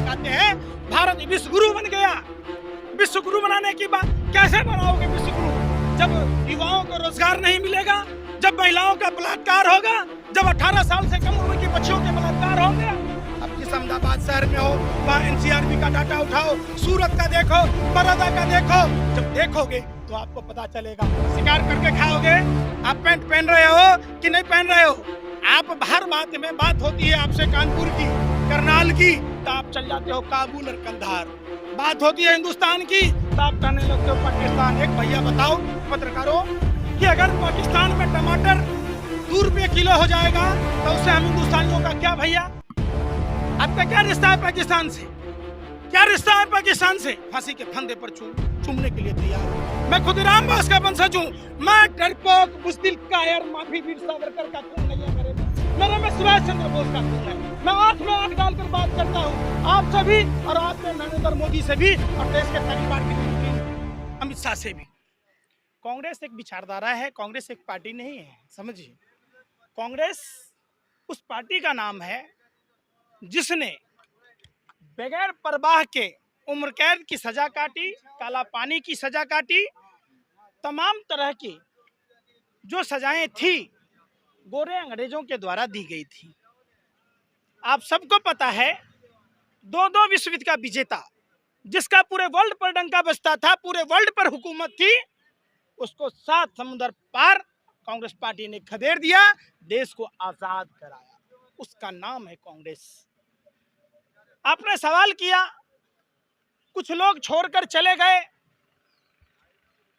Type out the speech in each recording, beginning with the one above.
कहते हैं भारत विश्व गुरु बन गया। विश्व गुरु बनाने की बात कैसे बनाओगे विश्व गुरु, जब युवाओं को रोजगार नहीं मिलेगा, जब महिलाओं का बलात्कार होगा, जब 18 साल से कम उम्र की बच्चियों के बलात्कार होंगे। अब जिस अहमदाबाद शहर में हो वहाँ एनसीआरबी का डाटा उठाओ, सूरत का देखो, बड़ौदा का देखो, जब देखोगे तो आपको पता चलेगा। शिकार करके खाओगे, आप पैंट पहन रहे हो कि नहीं पहन रहे हो, आप हर बात में बात होती है आपसे कानपुर की, करनाल की, तो आप चल जाते हो काबुल और कंधार। बात होती है हिंदुस्तान की तो आप कहने लगते हो पाकिस्तान। एक भैया बताओ पत्रकारों कि अगर पाकिस्तान में टमाटर 2 रुपये किलो हो जाएगा तो उससे हम हिंदुस्तानियों का क्या भैया? आपका क्या रिश्ता है पाकिस्तान से? क्या रिश्ता है पाकिस्तान से? फांसी के फंदे पर चूमने के लिए तैयार। मैं खुदीराम बोस का वंशज हूँ, मैं डरपोक बुज़दिल कायर माफी वीर सावरकर का खून नहीं है मेरे में सुभाष चंद्र बोस का खून है। मैं आंख में आंख डालकर बात करता हूँ आप सभी और आपके नरेंद्र मोदी से भी और देश के पहली पार्टी अमित शाह से भी। कांग्रेस एक विचारधारा है, कांग्रेस एक पार्टी नहीं है, समझिए। कांग्रेस उस पार्टी का नाम है जिसने बगैर परवाह के उम्र कैद की सजा काटी, काला पानी की सजा काटी, तमाम तरह की जो सजाएं थी गोरे अंग्रेजों के द्वारा दी गई थी। आप सबको पता है 2 विश्व युद्ध का विजेता जिसका पूरे वर्ल्ड पर डंका बजता था, पूरे वर्ल्ड पर हुकूमत थी, उसको 7 समुद्र पार कांग्रेस पार्टी ने खदेड़ दिया, देश को आजाद कराया। उसका नाम है कांग्रेस। आपने सवाल किया कुछ लोग छोड़कर चले गए,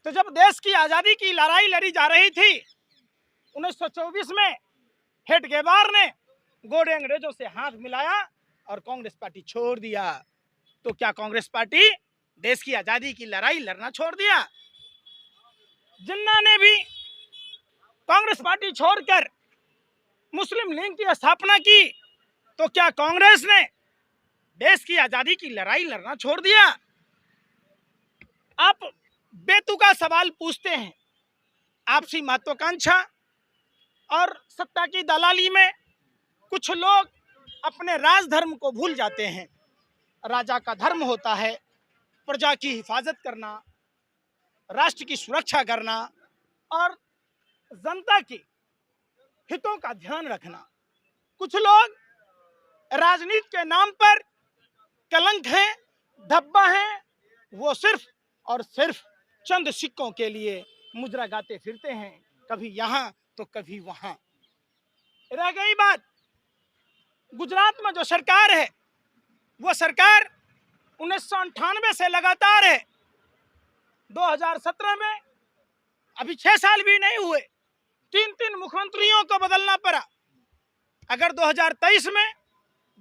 तो जब देश की आजादी की लड़ाई लड़ी जा रही थी 1924 में हेड गेवार ने गोरे अंग्रेजों से हाथ मिलाया और कांग्रेस पार्टी छोड़ दिया। तो क्या कांग्रेस पार्टी देश की आजादी की लड़ाई लड़ना छोड़ दिया? जिन्ना ने भी कांग्रेस पार्टी छोड़कर मुस्लिम लीग की स्थापना की, तो क्या कांग्रेस ने देश की आजादी की लड़ाई लड़ना छोड़ दिया? आप बेतुका सवाल पूछते हैं। आपसी महत्वाकांक्षा और सत्ता की दलाली में कुछ लोग अपने राजधर्म को भूल जाते हैं। राजा का धर्म होता है प्रजा की हिफाजत करना, राष्ट्र की सुरक्षा करना और जनता की हितों का ध्यान रखना। कुछ लोग राजनीति के नाम पर कलंक हैं, धब्बा हैं, वो सिर्फ और सिर्फ चंद सिक्कों के लिए मुजरा गाते फिरते हैं, कभी यहाँ तो कभी वहां। रह गई बात गुजरात में जो सरकार है, वो सरकार 1998 से लगातार है। 2017 में अभी 6 साल भी नहीं हुए, 3 मुख्यमंत्रियों को बदलना पड़ा। अगर 2023 में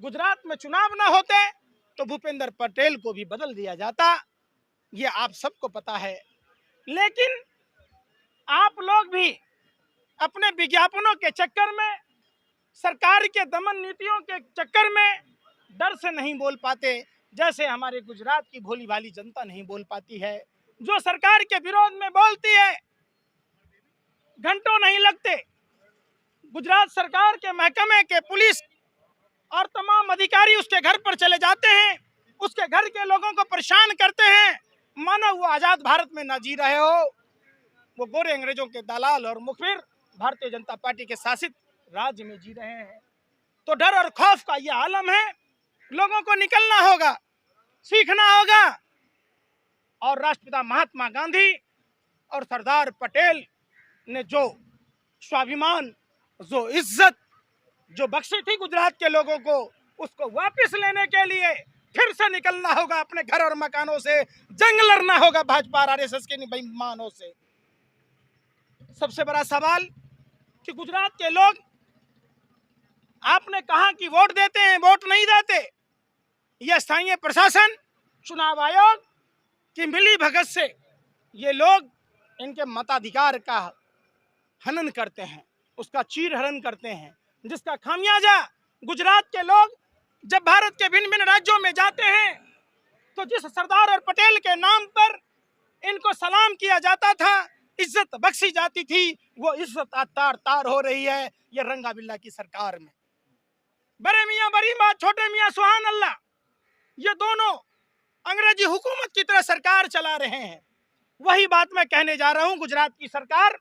गुजरात में चुनाव ना होते तो भूपेंद्र पटेल को भी बदल दिया जाता, ये आप सबको पता है। लेकिन आप लोग भी अपने विज्ञापनों के चक्कर में, सरकार के दमन नीतियों के चक्कर में डर से नहीं बोल पाते, जैसे हमारे गुजरात की भोली भाली जनता नहीं बोल पाती है। जो सरकार के विरोध में बोलती है, घंटों नहीं लगते गुजरात सरकार के महकमे के पुलिस और तमाम अधिकारी उसके घर पर चले जाते हैं, उसके घर के लोगों को परेशान करते हैं, मानो वो आजाद भारत में ना जी रहे हो, वो गोरे अंग्रेजों के दलाल और मुखबिर भारतीय जनता पार्टी के शासित राज्य में जी रहे हैं। तो डर और खौफ का ये आलम है। लोगों को निकलना होगा, सीखना होगा। और राष्ट्रपिता महात्मा गांधी और सरदार पटेल ने जो स्वाभिमान, जो इज्जत जो बख्शी थी गुजरात के लोगों को, उसको वापस लेने के लिए फिर से निकलना होगा अपने घर और मकानों से, जंग लड़ना होगा भाजपा और आरएसएस के बेईमानों से। सबसे बड़ा सवाल कि गुजरात के लोग, आपने कहा कि वोट देते हैं, वोट नहीं देते। यह स्थानीय प्रशासन, चुनाव आयोग की मिली भगत से ये लोग इनके मताधिकार का हनन करते हैं, उसका चीर हरण करते हैं, जिसका खामियाजा गुजरात के लोग जब भारत के भिन्न भिन्न राज्यों में जाते हैं तो जिस सरदार और पटेल के नाम पर इनको सलाम किया जाता था, इज्जत बख्शी जाती थी, वो इज्जत तार तार हो रही है ये रंगा बिल्ला की सरकार में। बड़े मियाँ बड़ी बात, छोटे मियाँ सुभान अल्लाह। ये दोनों अंग्रेजी हुकूमत की तरह सरकार चला रहे हैं। वही बात मैं कहने जा रहा हूं, गुजरात की सरकार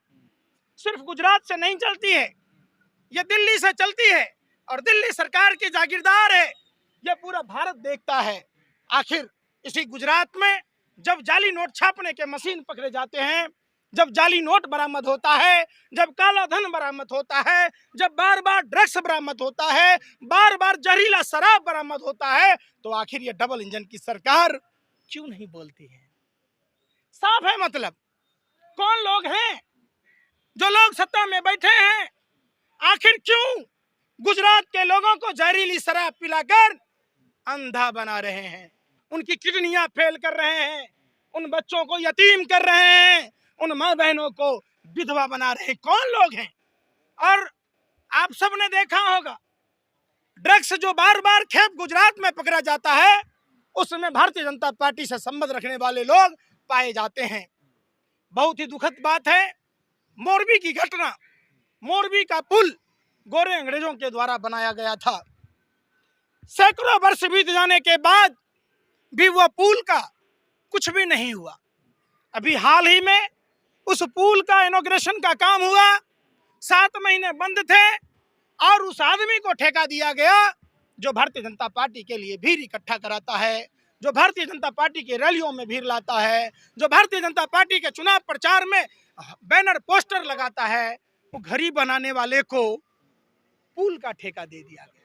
सिर्फ गुजरात से नहीं चलती है, ये दिल्ली से चलती है और दिल्ली सरकार की जागीरदार है। ये पूरा भारत देखता है। आखिर इसी गुजरात में जब जाली नोट छापने के मशीन पकड़े जाते हैं, जब जाली नोट बरामद होता है, जब काला धन बरामद होता है, जब बार बार ड्रग्स बरामद होता है, बार बार जहरीला शराब बरामद होता है, तो आखिर ये डबल इंजन की सरकार क्यों नहीं बोलती है? साफ है मतलब। कौन लोग हैं जो लोग सत्ता में बैठे हैं? आखिर क्यों गुजरात के लोगों को जहरीली शराब पिलाकर अंधा बना रहे हैं, उनकी किडनियां फेल कर रहे हैं, उन बच्चों को यतीम कर रहे हैं, उन माँ बहनों को विधवा बना रहे हैं? कौन लोग हैं? और आप सबने देखा होगा, ड्रग्स जो बार बार खेप गुजरात में पकड़ा जाता है, उसमें भारतीय जनता पार्टी से संबंध रखने वाले लोग पाए जाते हैं। बहुत ही दुखद बात है, मोरबी की घटना। मोरबी का पुल गोरे अंग्रेजों के द्वारा बनाया गया था। सैकड़ों वर्ष बीत जाने के बाद भी वह पुल का कुछ भी नहीं हुआ। अभी हाल ही में उस पुल का इनॉग्रेशन का काम हुआ। 7 महीने बंद थे और उस आदमी को ठेका दिया गया जो भारतीय जनता पार्टी के लिए भीड़ इकट्ठा कराता है, जो भारतीय जनता पार्टी की रैलियों में भीड़ लाता है, जो भारतीय जनता पार्टी के चुनाव प्रचार में बैनर पोस्टर लगाता है। वो घड़ी बनाने वाले को पुल का ठेका दे दिया गया।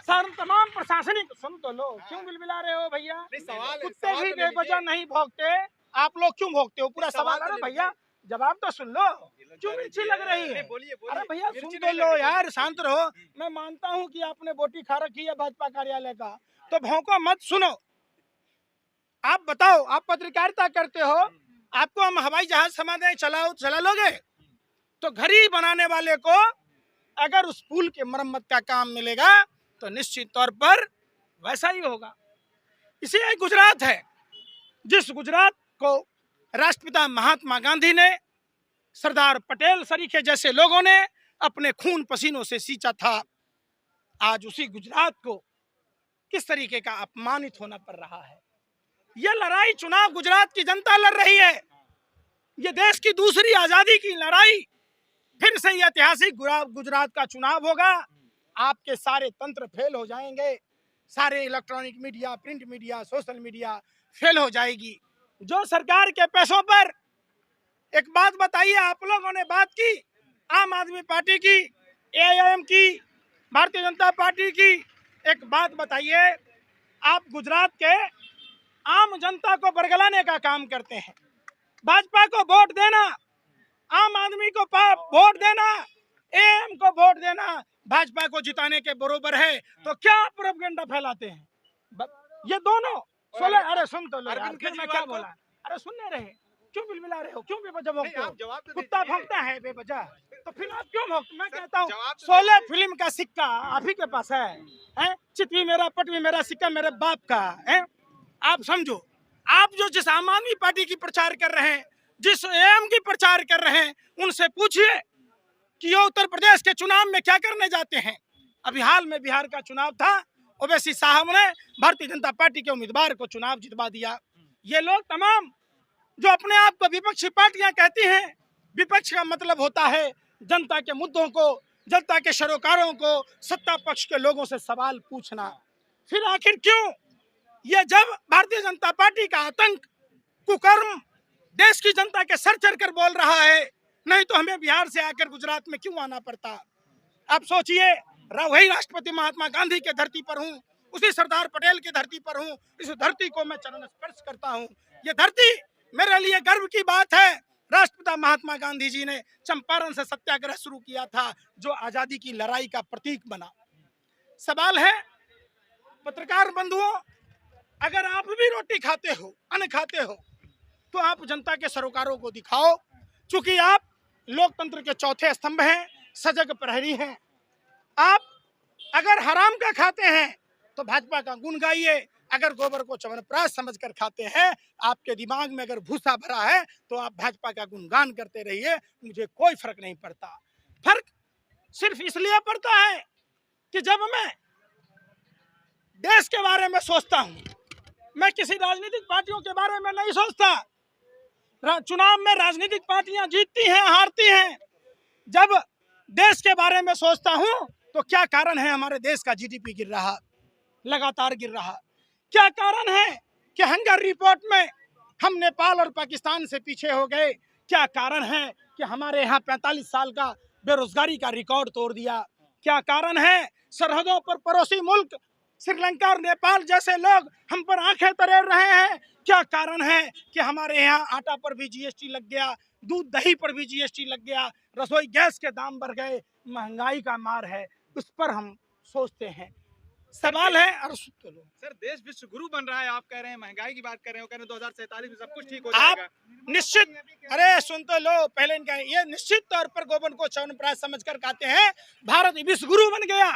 सर तमाम प्रशासनिक, सुन तो लो, क्यों बिलबिला रहे हो भैया? कुत्ते भी बेवजह नहीं भौंकते, आप लोग क्यों भौंकते हो? पूरा सवाल है भैया, जवाब तो सुन लो। क्यों मिर्ची लग रही है? अरे भैया सुन तो लो यार, शांत रहो। मैं मानता हूँ कि आपने बोटी खा रखी है भाजपा कार्यालय का, तो भौंको मत। सुनो, आप बताओ, आप पत्रकारिता करते हो, आपको हम हवाई जहाज समा दें, चला लोगे? तो घड़ी बनाने वाले को अगर उस पुल के मरम्मत का काम मिलेगा तो निश्चित तौर पर वैसा ही होगा। इसी गुजरात है जिस गुजरात को राष्ट्रपिता महात्मा गांधी ने, सरदार पटेल सरीखे जैसे लोगों ने अपने खून पसीनों से सींचा था। आज उसी गुजरात को किस तरीके का अपमानित होना पड़ रहा है। यह लड़ाई चुनाव गुजरात की जनता लड़ रही है। यह देश की दूसरी आजादी की लड़ाई। फिर से यह ऐतिहासिक गुजरात का चुनाव होगा। आपके सारे तंत्र फेल हो जाएंगे, सारे electronic media, print media, social media fail हो जाएगी। जो सरकार के पैसों पर, एक बात बताइए, आप लोगों ने बात की आम आदमी पार्टी की, एआईएम की, भारतीय जनता पार्टी की, एक बात बताइए, आप गुजरात के आम जनता को बरगलाने का काम करते हैं। भाजपा को वोट देना, आम आदमी को वोट देना, एएम को वोट देना भाजपा को जिताने के बरोबर है। तो क्या प्रोपेगेंडा फैलाते हैं ये दोनों? अरे सुन तो लो यार, फिर मैं क्या बोला? अरे सुनने रहे, क्यों बिलबिला रहे हो? क्यों बेवजह भौंकते हो? कुत्ता भौंकता है बेवजह, तो फिर आप क्यों भौंकते? मैं कहता हूँ 16 फिल्म का सिक्का आप ही के पास है? चित भी मेरा, पट भी मेरा, सिक्का मेरे बाप का है। आप समझो, आप जो जिस आम आदमी पार्टी की प्रचार कर रहे हैं, जिस एएम की प्रचार कर रहे हैं, उनसे पूछिए कि ये उत्तर प्रदेश के चुनाव में क्या करने जाते हैं। अभी हाल में बिहार का चुनाव था, ओवैसी साहब ने भारतीय जनता पार्टी के उम्मीदवार को चुनाव जितवा दिया। ये लोग तमाम जो अपने आप को विपक्षी पार्टियां कहती हैं, विपक्ष का मतलब होता है जनता के मुद्दों को, जनता के सरोकारों को, सत्ता पक्ष के लोगों से सवाल पूछना। फिर आखिर क्यों ये, जब भारतीय जनता पार्टी का आतंक, कुकर्म देश की जनता के सर चढ़कर बोल रहा है, नहीं तो हमें बिहार से आकर गुजरात में क्यों आना पड़ता? आप सोचिए, वही राष्ट्रपति महात्मा गांधी के धरती पर हूँ, उसी सरदार पटेल की धरती पर हूँ, इस धरती को मैं चरण स्पर्श करता हूँ। ये धरती मेरे लिए गर्व की बात है। राष्ट्रपिता महात्मा गांधी जी ने चंपारण से सत्याग्रह शुरू किया था, जो आजादी की लड़ाई का प्रतीक बना। सवाल है पत्रकार बंधुओं, अगर आप भी रोटी खाते हो, अन्न खाते हो, तो आप जनता के सरोकारों को दिखाओ। चूंकि आप लोकतंत्र के चौथे स्तंभ हैं, सजग प्रहरी हैं। आप अगर हराम का खाते हैं तो भाजपा का गुण गाइए। अगर गोबर को च्यवनप्राश समझकर खाते हैं, आपके दिमाग में अगर भूसा भरा है, तो आप भाजपा का गुणगान करते रहिए, मुझे कोई फर्क नहीं पड़ता। फर्क सिर्फ इसलिए पड़ता है कि जब मैं देश के बारे में सोचता हूँ, मैं किसी राजनीतिक पार्टियों के बारे में नहीं सोचता। चुनाव में राजनीतिक पार्टियां जीतती हैं, हारती हैं। जब देश के बारे में सोचता हूँ तो क्या कारण है हमारे देश का जीडीपी गिर रहा, लगातार गिर रहा? क्या कारण है कि हंगर रिपोर्ट में हम नेपाल और पाकिस्तान से पीछे हो गए? क्या कारण है कि हमारे यहाँ 45 साल का बेरोजगारी का रिकॉर्ड तोड़ दिया? क्या कारण है सरहदों पर पड़ोसी मुल्क श्रीलंका और नेपाल जैसे लोग हम पर आंखें तरेड़ रहे हैं? क्या कारण है कि हमारे यहाँ आटा पर भी जीएसटी लग गया, दूध दही पर भी जीएसटी लग गया, रसोई गैस के दाम बढ़ गए, महंगाई का मार है। उस पर हम सोचते हैं। सवाल है और सर, देश विश्व गुरु बन रहा है, आप कह रहे हैं महंगाई की बात कर रहे हो, कह रहे हैं 2047 में सब कुछ ठीक हो जाएगा। आप निश्चित, अरे सुन तो लो पहले इनका, ये निश्चित तौर पर गोवन को च्यवनप्राश समझकर कहते हैं भारत विश्व गुरु बन गया।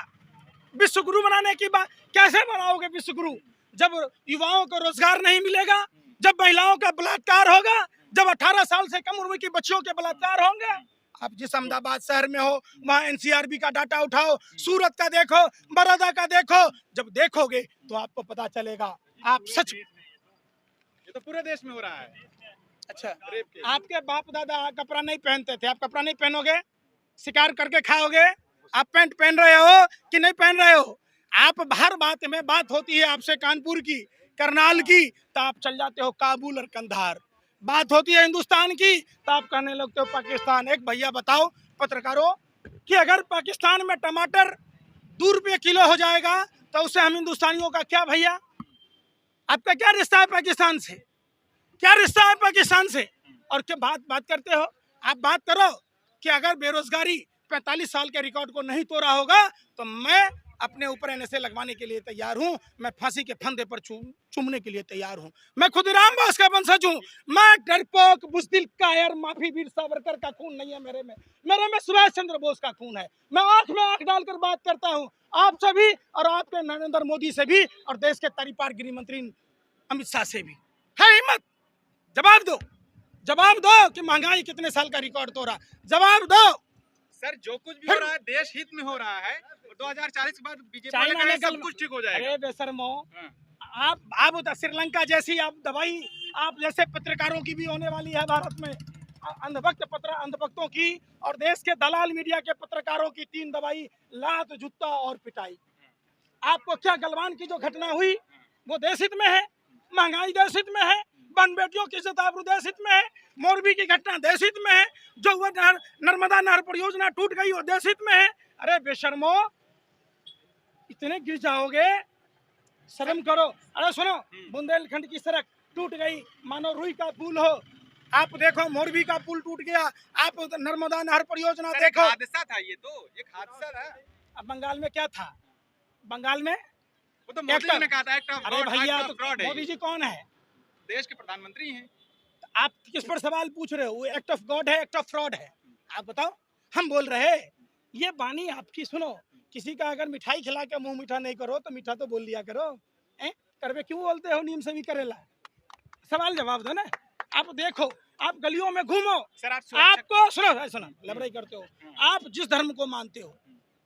विश्व गुरु बनाने की बात कैसे बनाओगे? विश्व गुरु जब युवाओं को रोजगार नहीं मिलेगा, जब महिलाओं का बलात्कार होगा, जब 18 साल से कम उम्र की बच्चियों के बलात्कार होंगे। आप जिस अहमदाबाद शहर में हो वहाँ एनसीआरबी का डाटा उठाओ, सूरत का देखो, बड़ौदा का देखो। जब देखोगे तो आपको पता चलेगा। आप सच, ये तो पूरे देश में हो रहा है। अच्छा, आपके बाप दादा कपड़ा नहीं पहनते थे, आप कपड़ा नहीं पहनोगे? शिकार करके खाओगे? आप पैंट पहन रहे हो कि नहीं पहन रहे हो? आप हर बात में बात होती है आपसे कानपुर की, करनाल की, तो आप चल जाते हो काबुल और कंधार। बात होती है हिंदुस्तान की तो आप कहने लगते हो पाकिस्तान। एक भैया बताओ पत्रकारों कि अगर पाकिस्तान में टमाटर 2 रुपये किलो हो जाएगा तो उससे हम हिंदुस्तानियों का क्या? भैया आपका क्या रिश्ता है पाकिस्तान से? क्या रिश्ता है पाकिस्तान से? और क्या बात करते हो? आप बात करो कि अगर बेरोजगारी 45 साल के रिकॉर्ड को नहीं तोड़ा होगा तो मैं अपने ऊपर एनएसए लगवाने के लिए तैयार हूं। मैं फांसी के फंदे पर चूमने के लिए तैयार हूं। मैं खुदीराम बोस का वंशज हूं। मैं डरपोक, बुज़दिल, कायर, माफी वीर सावरकर का खून नहीं है मेरे में सुभाष चंद्र बोस का खून है। मैं आंख में आंख डालकर बात करता हूं आप सभी और आपके नरेंद्र मोदी से भी और देश के तरीपार गृह मंत्री अमित शाह से भी। है हिम्मत? जवाब दो कि महंगाई कितने साल का रिकॉर्ड तोड़ा। जवाब दो। सर, जो कुछ भी हो रहा है देश हित में हो रहा है। 2040 के बाद बीजेपी में सब कुछ ठीक हो जाएगा। अरे बेशर्मो, आप बता, श्रीलंका जैसी आप दवाई आप जैसे पत्रकारों की भी होने वाली है भारत में, अंधभक्तों की और देश के दलाल मीडिया के पत्रकारों की 3 दवाई, लात, जूता और पिटाई। आपको क्या गलवान की जो घटना हुई वो देश हित में है? महंगाई देश हित में है? बहन बेटियों की इज्जत आबरू देश हित में है? मोरबी की घटना देश हित में है? जो वो नर्मदा नहर परियोजना टूट गई वो देश हित में है? अरे बेशर्मो, इतने गिर जाओगे, शर्म करो। अरे सुनो, बुंदेलखंड की सड़क टूट गई, मानो रुई का पुल हो। आप देखो मोरबी का पुल टूट गया, आप नर्मदा नहर परियोजना देखो। हादसा था, ये तो एक हादसा था। अब बंगाल में क्या था? बंगाल में वो तो मोदी जी ने कहा था, अरे भैया तो मोदी जी कौन है? देश के प्रधानमंत्री हैं। आप किस पर सवाल पूछ रहे हो? वो एक्ट ऑफ गॉड है, एक्ट ऑफ फ्रॉड है? आप बताओ। हम बोल रहे ये बानी आपकी सुनो। किसी का अगर मिठाई खिला के मुंह मीठा नहीं करो तो मीठा तो बोल लिया करो। करवे क्यों बोलते हो नीम से भी करेला? सवाल जवाब दो ना। आप देखो, आप गलियों में घूमो। सर, आपको सुनो लबड़ाई करते हो। आप जिस धर्म को मानते हो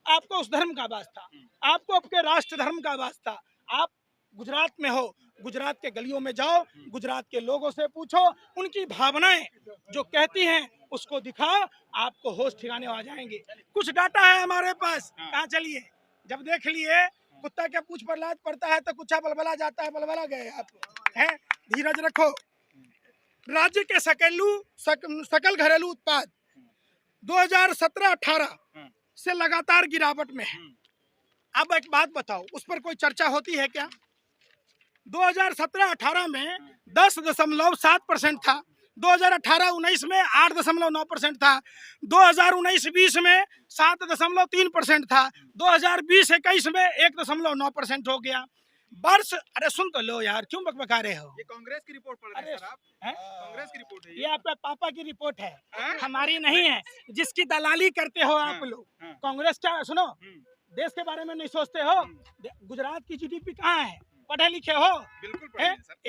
आपको उस धर्म का वास्ता, आपको आपके राष्ट्र धर्म का वास्ता। आप गुजरात में हो, गुजरात के गलियों में जाओ, गुजरात के लोगों से पूछो, उनकी भावनाएं जो कहती हैं उसको दिखाओ, आपको होश ठिकाने आ जाएंगे। कुछ डाटा है हमारे पास, कहाँ चलिए। जब देख लिए कुत्ता के पूंछ पर लात पड़ता है तो कुछ बलबला जाता है, बलबला गए आप हैं। धीरज रखो। राज्य के सकल घरेलू उत्पाद 2017-18 से लगातार गिरावट में है। अब एक बात बताओ, उस पर कोई चर्चा होती है क्या? 2017-18 में 10.7% था, 2018-19 में 8.9% था, 2019-20 में 7.3% था, 2020-21 में 1.9% हो गया। वर्ष, अरे सुन तो लो यार, क्यों बकबका रहे हो? ये कांग्रेस की रिपोर्ट पढ़ रहे हैं सर आप? कांग्रेस की रिपोर्ट है ये आपके पापा की रिपोर्ट है, हमारी नहीं है, जिसकी दलाली करते हो आप लोग। कांग्रेस क्या, सुनो, देश के बारे में नहीं सोचते हो। गुजरात की जीडीपी कहाँ है? पढ़े लिखे हो? बिल्कुल।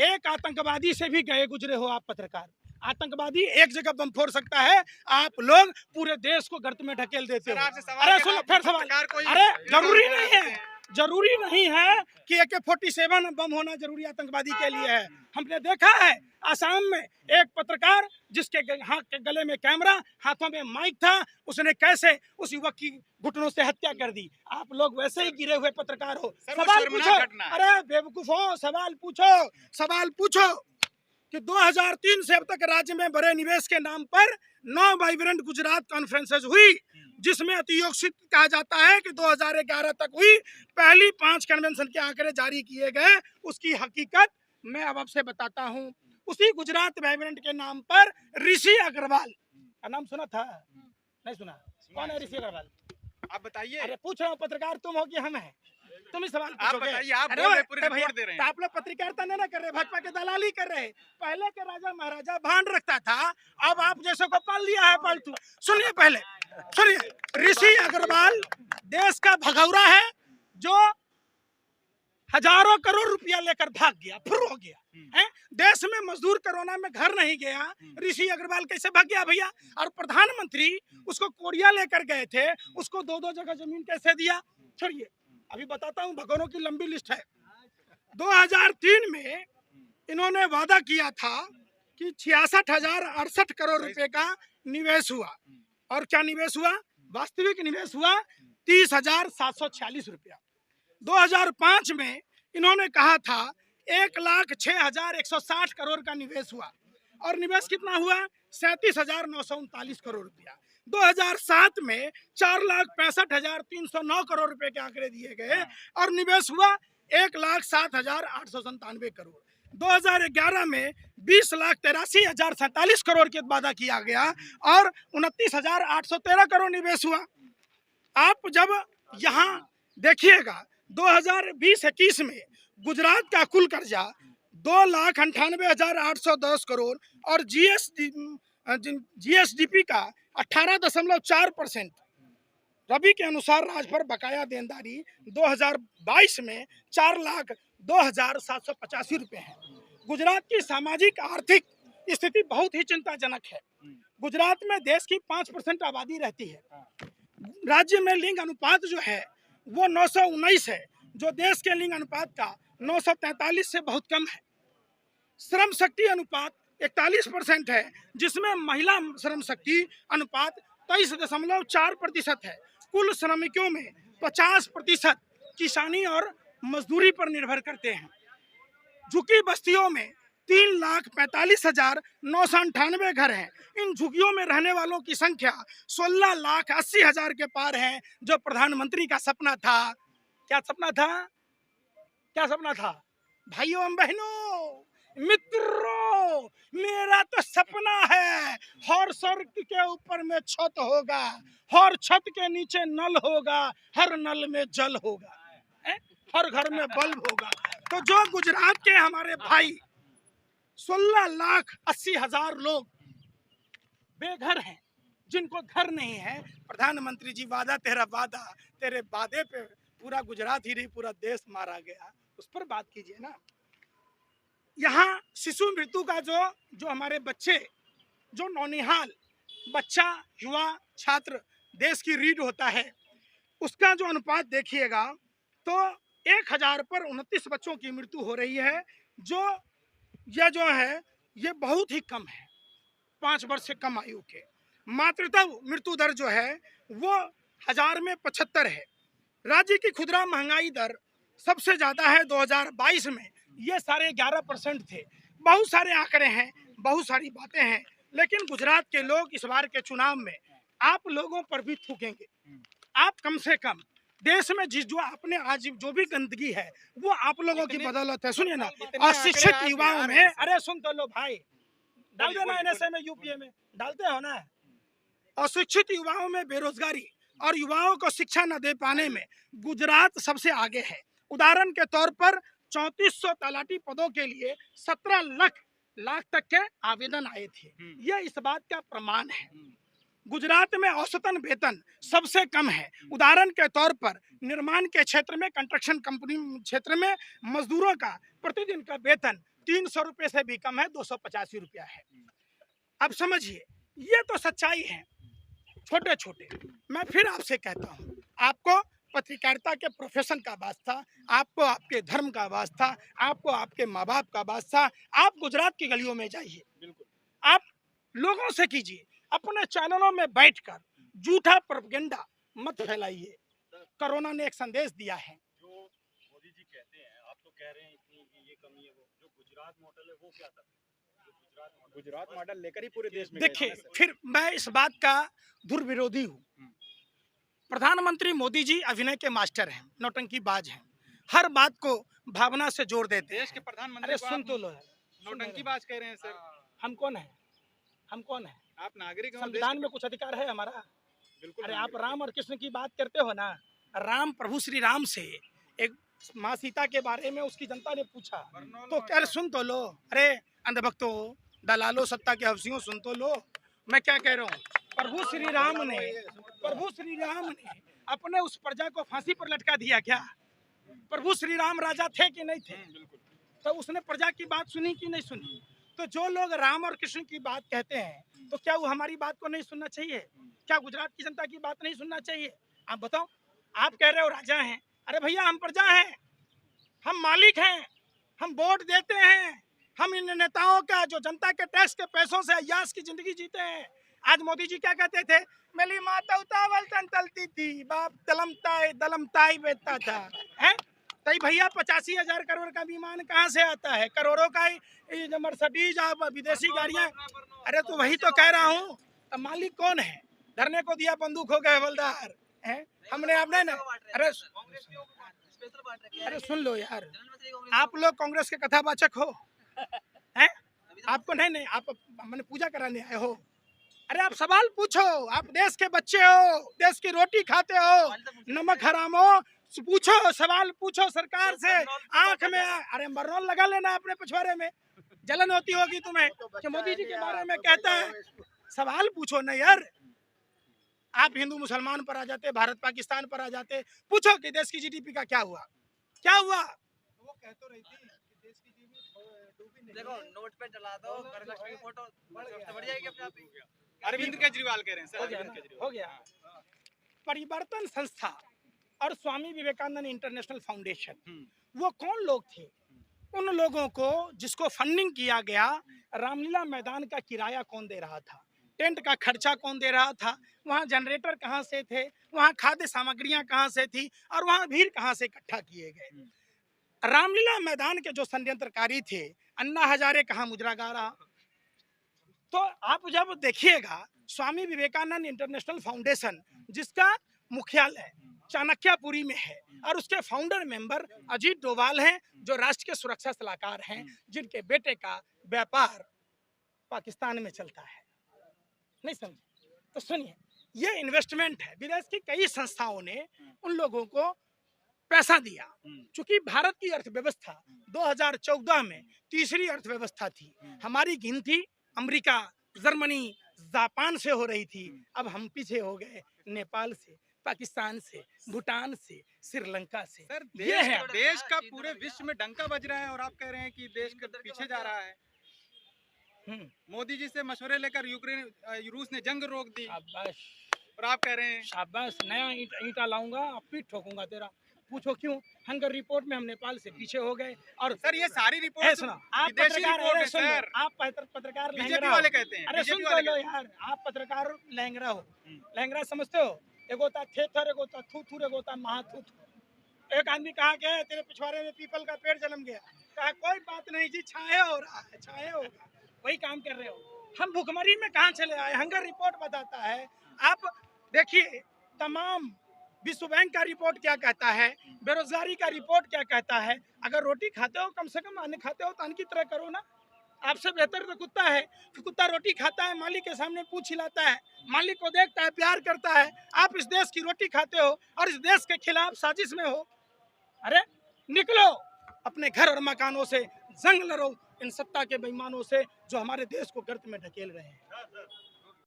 एक आतंकवादी से भी गए गुजरे हो आप पत्रकार। आतंकवादी एक जगह बम फोड़ सकता है, आप लोग पूरे देश को गर्त में ढकेल देते हो। अरे सुनो फिर सवाल, अरे जरूरी नहीं है, जरूरी नहीं है कि AK-47 बम होना जरूरी आतंकवादी के लिए है। हमने देखा है आसाम में एक पत्रकार जिसके हाथ के गले में कैमरा, हाथों में माइक था, उसने कैसे उस युवक की घुटनों से हत्या कर दी। आप लोग वैसे ही गिरे हुए पत्रकार हो, सवाल पूछो। अरे बेवकूफों, सवाल पूछो कि 2003 से अब तक राज्य में बड़े निवेश के नाम पर 9 वाइब्रेंट गुजरात कॉन्फ्रेंसेस हुई, जिसमें अतियोक्सित कहा जाता है कि 2011 तक हुई। पहली 5 कन्वेंशन के आंकड़े जारी किए गए, उसकी हकीकत मैं अब आपसे बताता हूं। उसी गुजरात वाइब्रेंट के नाम पर ऋषि अग्रवाल का नाम सुना था? नहीं सुना? कौन है ऋषि अग्रवाल? आप बताइए। अरे पूछ रहा हूँ, पत्रकार तुम हो कि हम हैं? तुम ही सवाल आप बताइए, आप बोल रहे पूरी रिपोर्ट दे रहे हैं। आप लोग पत्रकारिता नहीं ना कर रहे, भाजपा के दलाली कर रहे। पहले के राजा महाराजा भांड रखता था, अब आप जैसे को पाल लिया है पालतू। सुनिए पहले, सुनिए, ऋषि अग्रवाल देश का भगौरा है जो हजारों करोड़ रुपया लेकर भाग गया, फुर हो गया है। देश में मजदूर कोरोना में घर नहीं गया, ऋषि अग्रवाल कैसे भाग गया भैया? और प्रधानमंत्री उसको कोरिया लेकर गए थे, उसको 2-2 जगह जमीन कैसे दिया? छोड़िए, अभी बताता हूँ, भगोनों की लंबी लिस्ट है। 2003 में इन्होंने वादा किया था कि 66,068 करोड़ रुपए का निवेश हुआ, और क्या निवेश हुआ? वास्तविक निवेश हुआ 30,746 रुपया। 2005 में इन्होंने कहा था 1,06,160 करोड़ का निवेश हुआ, और निवेश कितना हुआ? 37,939 करोड़ रुपया। 2007 में 4,65,309 करोड़ रुपए के आंकड़े दिए गए, और निवेश हुआ 1,07,897 करोड़। 2011 में 20,83,047 करोड़ के वादा किया गया, और 29,813 करोड़ निवेश हुआ। आप जब यहाँ देखिएगा 2020-21 में गुजरात का कुल कर्जा 2,98,810 करोड़, और GSDP का 18.4%। रवि के अनुसार राज्य पर बकाया देनदारी 2022 में 4,02,785 रुपए है। गुजरात की सामाजिक आर्थिक स्थिति बहुत ही चिंताजनक है। गुजरात में देश की 5% आबादी रहती है। राज्य में लिंग अनुपात जो है वो 919 है, जो देश के लिंग अनुपात का 943 से बहुत कम है। श्रम शक्ति अनुपात 41% है, जिसमें महिला श्रम शक्ति अनुपात 23.4% है। कुल श्रमिकों में 50% किसानी और मजदूरी पर निर्भर करते हैं। झुग्गी बस्तियों में 3,45,998 घर हैं। इन झुग्गियों में रहने वालों की संख्या 16,80,000 के पार है, जो प्रधानमंत्री का सपना था। क्या सपना था? क्या सपना था? भाइयों एवं बहनों, मित्रों, मेरा तो सपना है हर सड़क के ऊपर में छत होगा, हर छत के नीचे नल होगा, हर नल में जल होगा, हर घर में बल्ब होगा। तो जो गुजरात के हमारे भाई 16,80,000 लोग बेघर हैं, जिनको घर नहीं है, प्रधानमंत्री जी वादा तेरा वादा, तेरे वादे पे पूरा गुजरात ही नहीं पूरा देश मारा गया, उस पर बात कीजिए ना। यहाँ शिशु मृत्यु का जो हमारे बच्चे, जो नौनिहाल बच्चा, युवा, छात्र देश की रीढ़ होता है, उसका जो अनुपात देखिएगा तो 1,000 पर 29 बच्चों की मृत्यु हो रही है। जो है ये बहुत ही कम है। 5 वर्ष से कम आयु के मातृत्व मृत्यु दर जो है वो 1000 में 75 है। राज्य की खुदरा महंगाई दर सबसे ज्यादा है 2022 में, ये सारे 11% थे। बहुत सारे आंकड़े हैं, बहुत सारी बातें हैं, लेकिन गुजरात के लोग इस बार के चुनाव में आप लोगों पर भी थूकेंगे। आप कम से कम देश में जो आपने आज जो भी गंदगी है वो आप लोगों की बदौलत है। सुनिए ना, अशिक्षित युवाओं में, अरे सुन तो लो भाई, डाल देना NSA में, यूपीए में डालते हो ना। अशिक्षित युवाओं में बेरोजगारी और युवाओं को शिक्षा न दे पाने में गुजरात सबसे आगे है। उदाहरण के तौर पर 3400 तलाटी पदों के लिए 17 लाख तक के आवेदन आए थे। यह इस बात का प्रमाण है। गुजरात में औसतन वेतन सबसे कम है। उदाहरण के तौर पर निर्माण के क्षेत्र में, कंस्ट्रक्शन कंपनी क्षेत्र में मजदूरों का प्रतिदिन का वेतन 300 रुपये से भी कम है, 285 रुपया है। अब समझिए, ये तो सच्चाई है। छोटे छोटे, मैं फिर आपसे कहता हूँ, आपको पत्रकारिता के प्रोफेशन का वास्ता, आपको आपके धर्म का वास्ता, आपको आपके माँ बाप का वास्ता, आप गुजरात की गलियों में जाइए, बिल्कुल आप लोगों से कीजिए, अपने चैनलों में बैठकर झूठा प्रोपेगेंडा मत फैलाइए। कोरोना ने एक संदेश दिया है। जो मोदी जी कहते हैं, आप तो कह रहे हैं इतनी कि ये कमी है, वो जो गुजरात मॉडल है वो क्या था? जो गुजरात मॉडल लेकर ही पूरे देश में देखिए, फिर मैं इस बात का दुर्विरोधी हूँ। प्रधानमंत्री मोदी जी अभिनय के मास्टर हैं, नौटंकीबाज हैं, हर बात को भावना से जोड़ देते हैं। देश के प्रधानमंत्री अरे को सुन आप तो लो, नौटंकीबाज कह रहे हैं सर। हम कौन है? हम कौन है? आप नागरिक हो, संविधान में कुछ अधिकार है हमारा? बिल्कुल अरे नागरिक आप राम और कृष्ण की बात करते हो ना, राम प्रभु श्री राम से एक माँ सीता के बारे में उसकी जनता ने पूछा तो क्या, सुन तो लो, अरे अंधभक्तों, दलालो, सत्ता के हवसियों, सुन तो लो, मैं क्या कह रहा हूँ। प्रभु श्री राम ने अपने उस प्रजा को फांसी पर लटका दिया क्या? प्रभु श्री राम राजा थे कि नहीं थे? तो उसने प्रजा की बात सुनी कि नहीं सुनी? तो जो लोग राम और कृष्ण की बात कहते हैं तो क्या वो हमारी बात को नहीं सुनना चाहिए? क्या गुजरात की जनता की बात नहीं सुनना चाहिए? आप बताओ। आप कह रहे हो राजा हैं, अरे भैया हम प्रजा हैं, हम मालिक हैं, हम वोट देते हैं, हम इन नेताओं का जो जनता के टैक्स के पैसों से अय्याश की जिंदगी जीते हैं। आज मोदी जी क्या कहते थे? मेरी माता उतावल चलती थी, बाप दलमताई बेचता था, है? तई भैया 85,000 करोड़ का विमान कहाँ से आता है? करोड़ों का जो मर्सिडीज, विदेशी गाड़ियां। अरे तो वही तो कह रहा हूँ, अब मालिक कौन है? धरने को दिया बंदूक हो गए हवलदार, है? हमने आपने ना, अरे सुन लो यार, आप लोग कांग्रेस के कथावाचक हो, हैं? आपको नहीं, आप मैंने पूजा कराने आए हो। अरे आप सवाल पूछो, आप देश के बच्चे हो, देश की रोटी खाते हो, नमक हराम हो, पूछो, सवाल पूछो सरकार से। आंख में अरे मरनोल लगा लेना अपने पिछवाड़े में, जलन होती होगी तुम्हें कि मोदी जी के बारे में कहता है। सवाल पूछो ना यार। आप हिंदू मुसलमान पर आ जाते, भारत पाकिस्तान पर आ जाते, पूछो कि देश की जीडीपी का क्या हुआ? क्या हुआ? वो कह तो रही थी कि देश की जीडीपी देखो नोट पे डला दो, गणलक्ष्मी की फोटो सबसे बढ़ जाएगी अपने आप ही। अरविंद केजरीवाल कह रहे हैं सर। हो गया। परिवर्तन संस्था और स्वामी विवेकानंद इंटरनेशनल फाउंडेशन, वो कौन लोग थे? उन लोगों को जिसको फंडिंग किया गया, रामलीला मैदान का किराया कौन दे रहा था? टेंट का खर्चा कौन दे रहा था? वहाँ जनरेटर कहाँ से थे? वहाँ खाद्य सामग्रियाँ कहाँ से थी? और वहाँ भीड़ कहाँ से इकट्ठा किए गए? रामलीला मैदान के जो षड्यंत्रकारी थे, अन्ना हजारे कहाँ मुजरा गा रहा? तो आप जब देखिएगा, स्वामी विवेकानंद इंटरनेशनल फाउंडेशन जिसका मुख्यालय चाणक्यपुरी में है और उसके फाउंडर मेंबर अजीत डोभाल हैं, जो राष्ट्र के सुरक्षा सलाहकार हैं, जिनके बेटे का व्यापार पाकिस्तान में चलता है। नहीं समझे? तो सुनिए, ये इन्वेस्टमेंट है। विदेश की कई संस्थाओं ने उन लोगों को पैसा दिया। चूंकि भारत की अर्थव्यवस्था 2014 में तीसरी अर्थव्यवस्था थी, हमारी गिनती अमेरिका, जर्मनी, जापान से हो रही थी, अब हम पीछे हो गए नेपाल से, पाकिस्तान से, भूटान से, श्रीलंका से। सर ये है देश का पूरे विश्व में डंका बज रहा है और आप कह रहे हैं कि देश पीछे जा रहा है। मोदी जी से मशवरे लेकर रूस ने जंग रोक दी और आप कह रहे हैं शाबाश, नया ईंटा लाऊंगा, अब पीठ ठोकूंगा तेरा। पूछो क्यों? हंगर रिपोर्ट में हम नेपाल से पीछे हो गए। और सर ये सारी रिपोर्ट सुनो, आप पत्रकार बीजेपी वाले कहते हैं। अरे सुन तो लो यार, आप पत्रकार लहंगरा हो, लहंगरा समझते हो? एगोता थेथर, एगोता थूथूर, एगोता महाथूथूर। एक आदमी कहा गया तेरे पिछवाड़े में पीपल का पेड़ जन्म गया, कहा कोई बात नहीं जी, छाए हो रहा है, छाए होगा, वही काम कर रहे हो। हम भुखमरी में कहाँ चले आए? हंगर रिपोर्ट बताता है। आप देखिए, तमाम विश्व बैंक का रिपोर्ट क्या कहता है, बेरोजगारी का रिपोर्ट क्या कहता है। अगर रोटी खाते हो, कम से कम अन्न खाते हो तो अन्न की तरह करो ना। आपसे बेहतर तो कुत्ता है। कुत्ता रोटी खाता है, मालिक के सामने पूंछ हिलाता है, मालिक को देखता है, प्यार करता है। आप इस देश की रोटी खाते हो और इस देश के खिलाफ साजिश में हो। अरे निकलो अपने घर और मकानों से, जंग लड़ो इन सत्ता के बेईमानों से जो हमारे देश को गर्त में ढकेल रहे हैं।